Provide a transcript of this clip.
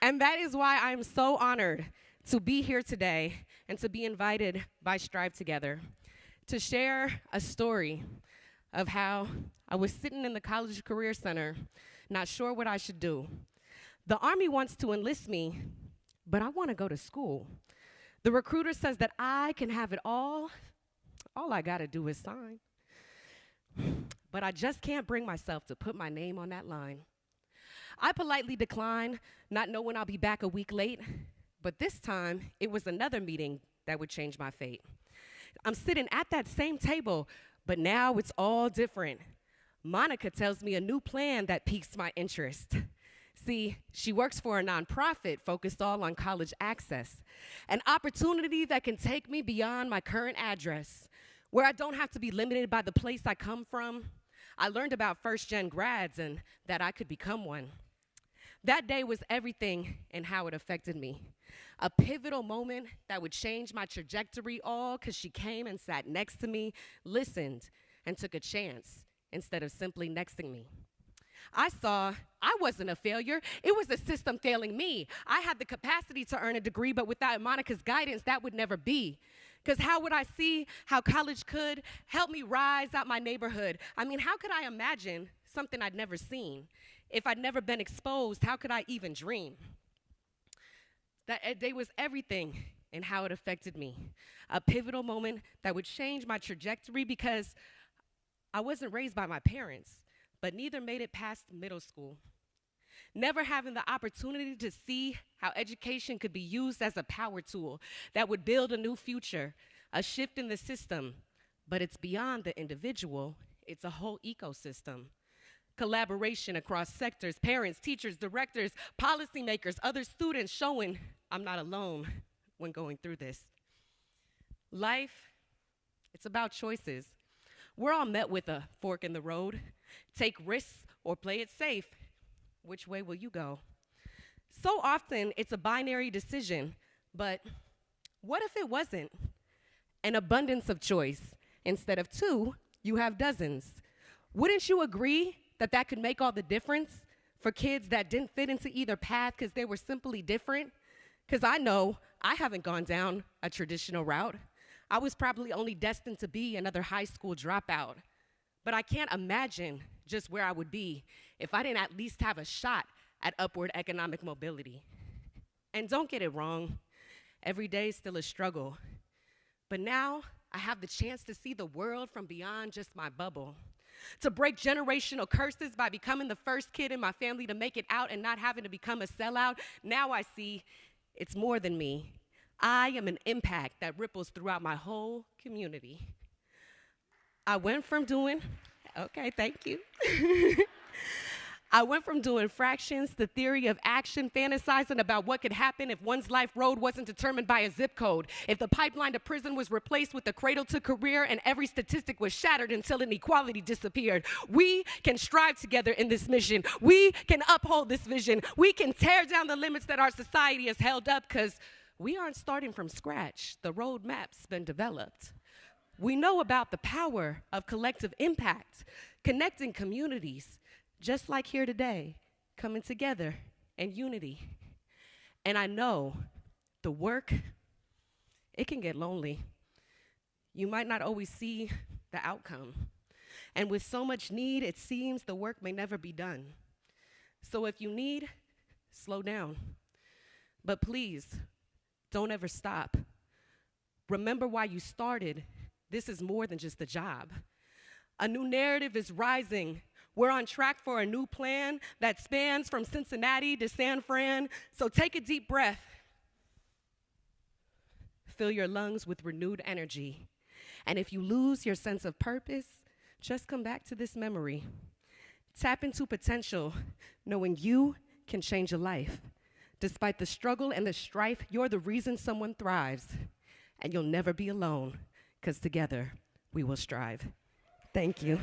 And that is why I am so honored to be here today and to be invited by Strive Together to share a story of how I was sitting in the College Career Center, not sure what I should do. The Army wants to enlist me, but I want to go to school. The recruiter says that I can have it all. All I got to do is sign. But I just can't bring myself to put my name on that line. I politely decline, not knowing I'll be back a week late, but this time it was another meeting that would change my fate. I'm sitting at that same table, but now it's all different. Monica tells me a new plan that piques my interest. See, she works for a nonprofit focused all on college access, an opportunity that can take me beyond my current address, where I don't have to be limited by the place I come from. I learned about first-gen grads and that I could become one. That day was everything in how it affected me. A pivotal moment that would change my trajectory, all because she came and sat next to me, listened, and took a chance instead of simply nexting me. I saw I wasn't a failure. It was the system failing me. I had the capacity to earn a degree, but without Monica's guidance, that would never be. Because how would I see how college could help me rise out my neighborhood? I mean, how could I imagine something I'd never seen? If I'd never been exposed, how could I even dream? That day was everything in how it affected me. A pivotal moment that would change my trajectory because I wasn't raised by my parents, but neither made it past middle school. Never having the opportunity to see how education could be used as a power tool that would build a new future, a shift in the system. But it's beyond the individual, it's a whole ecosystem. Collaboration across sectors, parents, teachers, directors, policymakers, other students, showing I'm not alone when going through this. Life, it's about choices. We're all met with a fork in the road. Take risks or play it safe. Which way will you go? So often, it's a binary decision, but what if it wasn't? An abundance of choice. Instead of two, you have dozens. Wouldn't you agree that that could make all the difference for kids that didn't fit into either path because they were simply different? Because I know I haven't gone down a traditional route. I was probably only destined to be another high school dropout. But I can't imagine just where I would be if I didn't at least have a shot at upward economic mobility. And don't get it wrong, every day is still a struggle. But now I have the chance to see the world from beyond just my bubble, to break generational curses by becoming the first kid in my family to make it out and not having to become a sellout. Now I see it's more than me. I am an impact that ripples throughout my whole community. I went from doing, okay, thank you. I went from doing fractions to theory of action, fantasizing about what could happen if one's life road wasn't determined by a zip code, if the pipeline to prison was replaced with the cradle to career and every statistic was shattered until inequality disappeared. We can strive together in this mission. We can uphold this vision. We can tear down the limits that our society has held up because we aren't starting from scratch. The roadmap's been developed. We know about the power of collective impact, connecting communities, just like here today, coming together in unity. And I know the work, it can get lonely. You might not always see the outcome. And with so much need, it seems the work may never be done. So if you need, slow down. But please, don't ever stop. Remember why you started. This is more than just a job. A new narrative is rising. We're on track for a new plan that spans from Cincinnati to San Fran. So take a deep breath. Fill your lungs with renewed energy. And if you lose your sense of purpose, just come back to this memory. Tap into potential, knowing you can change a life. Despite the struggle and the strife, you're the reason someone thrives. And you'll never be alone, because together we will strive. Thank you.